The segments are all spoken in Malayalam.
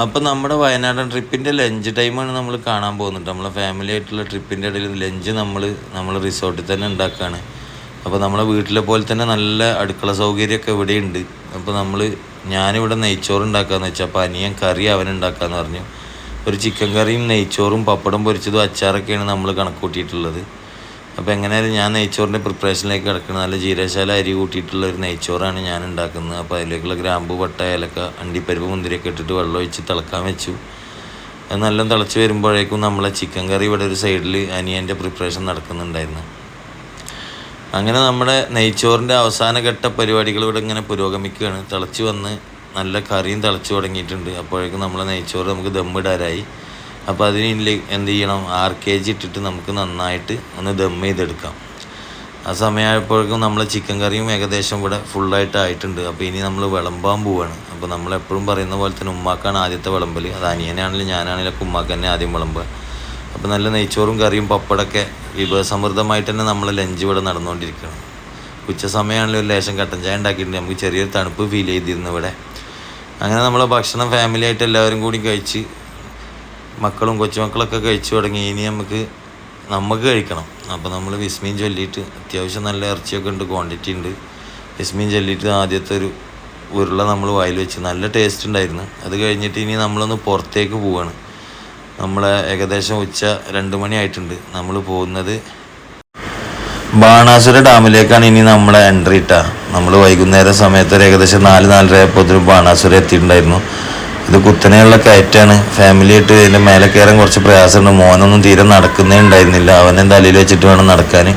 അപ്പോൾ നമ്മുടെ വയനാടൻ ട്രിപ്പിൻ്റെ ലഞ്ച് ടൈമാണ് നമ്മൾ കാണാൻ പോകുന്നത്. നമ്മളെ ഫാമിലി ആയിട്ടുള്ള ട്രിപ്പിൻ്റെ ഇടയിൽ ലഞ്ച് നമ്മൾ റിസോർട്ടിൽ തന്നെ ഉണ്ടാക്കുകയാണ്. അപ്പോൾ നമ്മളെ വീട്ടിലെ പോലെ തന്നെ നല്ല അടുക്കള സൗകര്യമൊക്കെ ഇവിടെയുണ്ട്. അപ്പോൾ ഞാനിവിടെ നെയ്ച്ചോറ് ഉണ്ടാക്കാമെന്ന് വെച്ചാൽ അപ്പോൾ അനിയൻ കറി അവനുണ്ടാക്കാമെന്ന് പറഞ്ഞു. ഒരു ചിക്കൻ കറിയും നെയ്ച്ചോറും പപ്പടം പൊരിച്ചതും അച്ചാറൊക്കെയാണ് നമ്മൾ കണക്ക് കൂട്ടിയിട്ടുള്ളത്. അപ്പോൾ എങ്ങനെയായാലും ഞാൻ നെയ്ച്ചോറിൻ്റെ പ്രിപ്പറേഷനിലേക്ക് കിടക്കുന്നത്. നല്ല ജീരകശാല അരി കൂട്ടിയിട്ടുള്ള ഒരു നെയ്ച്ചോറാണ് ഞാൻ ഉണ്ടാക്കുന്നത്. അപ്പോൾ അതിലേക്കുള്ള ഗ്രാമ്പു, പട്ട, ഏലക്ക, അണ്ടിപ്പരിപ്പ്, മുന്തിരിയൊക്കെ ഇട്ടിട്ട് വെള്ളം ഒഴിച്ച് തിളക്കാൻ വെച്ചു. അത് നല്ല തിളച്ച് വരുമ്പോഴേക്കും നമ്മളെ ചിക്കൻ കറി ഇവിടെ ഒരു സൈഡിൽ അനിയൻ്റെ പ്രിപ്പറേഷൻ നടക്കുന്നുണ്ടായിരുന്നു. അങ്ങനെ നമ്മുടെ നെയ്ച്ചോറിൻ്റെ അവസാന ഘട്ട പരിപാടികൾ ഇവിടെ ഇങ്ങനെ പുരോഗമിക്കുകയാണ്. തിളച്ച് വന്ന് നല്ല കറിയും തിളച്ച് തുടങ്ങിയിട്ടുണ്ട്. അപ്പോഴേക്കും നമ്മളെ നെയ്ച്ചോറ് നമുക്ക് ദമ്മിടാറായി. അപ്പോൾ അതിന് എന്ത് ചെയ്യണം, 6 kg ഇട്ടിട്ട് നമുക്ക് നന്നായിട്ട് ഒന്ന് ദം ചെയ്തെടുക്കാം. ആ സമയമായപ്പോഴേക്കും നമ്മളെ ചിക്കൻ കറിയും ഏകദേശം ഇവിടെ ഫുള്ളായിട്ട് ആയിട്ടുണ്ട്. അപ്പോൾ ഇനി നമ്മൾ വിളമ്പാൻ പോവുകയാണ്. അപ്പോൾ നമ്മളെപ്പോഴും പറയുന്ന പോലെ തന്നെ ഉമ്മാക്കാണ് ആദ്യത്തെ വിളമ്പൽ. അത് അനിയനാണെങ്കിലും ഞാനാണെങ്കിലും ഉമ്മാക്ക് തന്നെ ആദ്യം വിളമ്പുക. അപ്പോൾ നല്ല നെയ്ച്ചോറും കറിയും പപ്പടമൊക്കെ വിഭവസമൃദ്ധമായിട്ട് തന്നെ നമ്മളെ ലഞ്ച് ഇവിടെ നടന്നുകൊണ്ടിരിക്കുകയാണ്. ഉച്ച സമയമാണെങ്കിലും ഒരു ലേശം കട്ടൻ ചായ ഉണ്ടാക്കിയിട്ടുണ്ട്. നമുക്ക് ചെറിയൊരു തണുപ്പ് ഫീൽ ചെയ്തിരുന്നു ഇവിടെ. അങ്ങനെ നമ്മളെ ഭക്ഷണം ഫാമിലി ആയിട്ട് എല്ലാവരും കൂടി കഴിച്ച് മക്കളും കൊച്ചുമക്കളൊക്കെ കഴിച്ചു തുടങ്ങി. ഇനി നമുക്ക് കഴിക്കണം. അപ്പോൾ നമ്മൾ വിസ്മീൻ ചൊല്ലിയിട്ട്, അത്യാവശ്യം നല്ല ഇറച്ചിയൊക്കെ ഉണ്ട്, ക്വാണ്ടിറ്റി ഉണ്ട്. വിസ്മീൻ ചൊല്ലിയിട്ട് ആദ്യത്തെ ഒരു ഉരുള നമ്മൾ വായിൽ വെച്ച് നല്ല ടേസ്റ്റ് ഉണ്ടായിരുന്നു. അത് കഴിഞ്ഞിട്ട് ഇനി നമ്മളൊന്ന് പുറത്തേക്ക് പോവുകയാണ്. ഏകദേശം ഉച്ച 2 മണി ആയിട്ടുണ്ട്. നമ്മൾ പോകുന്നത് ബാണാസുര ഡാമിലേക്കാണ് ഇനി നമ്മളെ എൻട്രി ഇട്ടാ. നമ്മൾ വൈകുന്നേരം സമയത്ത് ഏകദേശം 4-4:30 ആയപ്പോഴത്തേനും ബാണാസുര എത്തിയിട്ടുണ്ടായിരുന്നു. ഇത് കുത്തനെയുള്ള കയറ്റാണ്. ഫാമിലി ആയിട്ട് ഇതിൻ്റെ മേലെ കയറാൻ കുറച്ച് പ്രയാസമുണ്ട്. മോനൊന്നും തീരെ നടക്കുന്നേ ഉണ്ടായിരുന്നില്ല. അവനെ തലയിൽ വെച്ചിട്ട് വേണം നടക്കാൻ.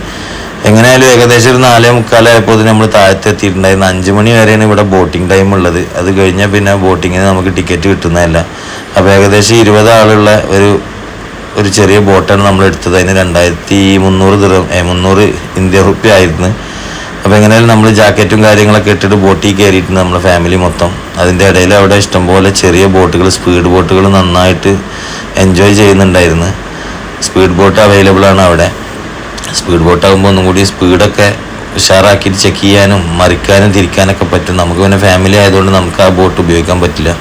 എങ്ങനെയായാലും ഏകദേശം ഒരു 4:45 ആയപ്പോൾ നമ്മൾ താഴത്ത് എത്തിയിട്ടുണ്ടായിരുന്നു. 5 മണി വരെയാണ് ഇവിടെ ബോട്ടിംഗ് ടൈം ഉള്ളത്. അത് കഴിഞ്ഞാൽ പിന്നെ ബോട്ടിങ്ങിന് നമുക്ക് ടിക്കറ്റ് കിട്ടുന്നതല്ല. അപ്പോൾ ഏകദേശം 20 ആളുള്ള ഒരു ചെറിയ ബോട്ടാണ് നമ്മൾ എടുത്തത്. അതിന് 2300 ഇന്ത്യൻ റുപ്യ ആയിരുന്നു. അപ്പോൾ എങ്ങനെയാലും നമ്മൾ ജാക്കറ്റും കാര്യങ്ങളൊക്കെ ഇട്ടിട്ട് ബോട്ടിൽ കയറിയിട്ടുണ്ട് നമ്മൾ ഫാമിലി മൊത്തം. അതിൻ്റെ ഇടയിൽ അവിടെ ഇഷ്ടംപോലെ ചെറിയ ബോട്ടുകൾ, സ്പീഡ് ബോട്ടുകൾ നന്നായിട്ട് എൻജോയ് ചെയ്യുന്നുണ്ടായിരുന്നു. സ്പീഡ് ബോട്ട് അവൈലബിൾ ആണ് അവിടെ. സ്പീഡ് ബോട്ടാകുമ്പോൾ ഒന്നും കൂടി സ്പീഡൊക്കെ ഉഷാറാക്കിയിട്ട് ചെക്ക് ചെയ്യാനും മറിക്കാനും തിരിക്കാനൊക്കെ പറ്റും. നമുക്ക് പിന്നെ ഫാമിലി ആയതുകൊണ്ട് നമുക്ക് ആ ബോട്ട് ഉപയോഗിക്കാൻ പറ്റില്ല.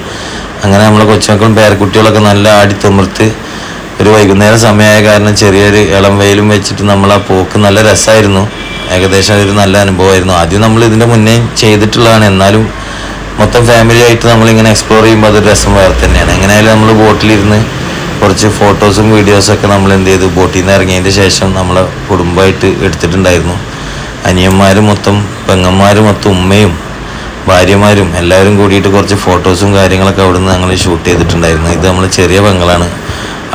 അങ്ങനെ നമ്മളെ കൊച്ചുമക്കളും പേരക്കുട്ടികളൊക്കെ നല്ല ആടിത്തിമിർത്ത് ഒരു വൈകുന്നേരം സമയമായ കാരണം ചെറിയൊരു ഇളം വെയിലും വെച്ചിട്ട് നമ്മൾ ആ പോക്ക് നല്ല രസമായിരുന്നു. ഏകദേശം ഒരു നല്ല അനുഭവമായിരുന്നു. ആദ്യം നമ്മൾ ഇതിൻ്റെ മുന്നേ ചെയ്തിട്ടുള്ളതാണ്. എന്നാലും മൊത്തം ഫാമിലി ആയിട്ട് നമ്മളിങ്ങനെ എക്സ്പ്ലോർ ചെയ്യുമ്പോൾ അതൊരു രസം വേറെ തന്നെയാണ്. എങ്ങനെയായാലും നമ്മൾ ബോട്ടിലിരുന്ന് കുറച്ച് ഫോട്ടോസും വീഡിയോസൊക്കെ നമ്മൾ എന്ത് ചെയ്തു, ബോട്ടിൽ നിന്ന് ഇറങ്ങിയതിൻ്റെ ശേഷം നമ്മളെ കുടുംബമായിട്ട് എടുത്തിട്ടുണ്ടായിരുന്നു. അനിയന്മാരും മൊത്തം, പെങ്ങന്മാരും മൊത്തം, ഉമ്മയും ഭാര്യമാരും എല്ലാവരും കൂടിയിട്ട് കുറച്ച് ഫോട്ടോസും കാര്യങ്ങളൊക്കെ അവിടെ നിന്ന് ഞങ്ങൾ ഷൂട്ട് ചെയ്തിട്ടുണ്ടായിരുന്നു. ഇത് നമ്മൾ ചെറിയ പെങ്ങളാണ്.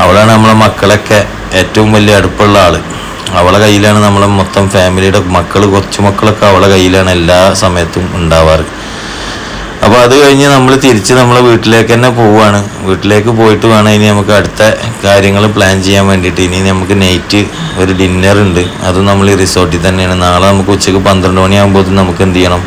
അവളാണ് നമ്മളെ മക്കളൊക്കെ ഏറ്റവും വലിയ അടുപ്പുള്ള ആൾ. അവളെ കയ്യിലാണ് നമ്മളെ മൊത്തം ഫാമിലിയുടെ കൊച്ചുമക്കളൊക്കെ അവളെ കയ്യിലാണ് എല്ലാ സമയത്തും ഉണ്ടാവാറ്. അപ്പോൾ അത് കഴിഞ്ഞ് നമ്മൾ തിരിച്ച് നമ്മളെ വീട്ടിലേക്ക് തന്നെ പോവുകയാണ്. വീട്ടിലേക്ക് പോയിട്ട് വേണം ഇനി നമുക്ക് അടുത്ത കാര്യങ്ങൾ പ്ലാൻ ചെയ്യാൻ വേണ്ടിയിട്ട്. ഇനി നമുക്ക് നൈറ്റ് ഒരു ഡിന്നർ ഉണ്ട്. അതും നമ്മൾ ഈ റിസോർട്ടിൽ തന്നെയാണ്. നാളെ നമുക്ക് ഉച്ചയ്ക്ക് 12 മണിയാകുമ്പോൾ നമുക്ക് എന്ത് ചെയ്യണം,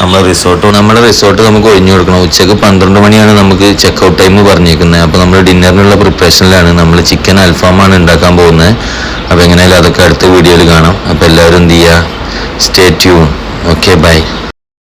നമ്മുടെ റിസോർട്ട് നമുക്ക് ഒഴിഞ്ഞു കൊടുക്കണം. ഉച്ചയ്ക്ക് 12 മണിയാണ് നമുക്ക് ചെക്കൗട്ട് ടൈം പറഞ്ഞിരിക്കുന്നത്. അപ്പോൾ നമ്മൾ ഡിന്നറിനുള്ള പ്രിപ്പറേഷനിലാണ്. നമ്മൾ ചിക്കൻ അൽഫാമാണ് ഉണ്ടാക്കാൻ പോകുന്നത്. അപ്പോൾ എങ്ങനെയായാലും അതൊക്കെ അടുത്ത വീഡിയോയിൽ കാണാം. അപ്പോൾ എല്ലാവരും എന്ത് ചെയ്യുക, സ്റ്റേ ട്യൂൺ. Okay, by.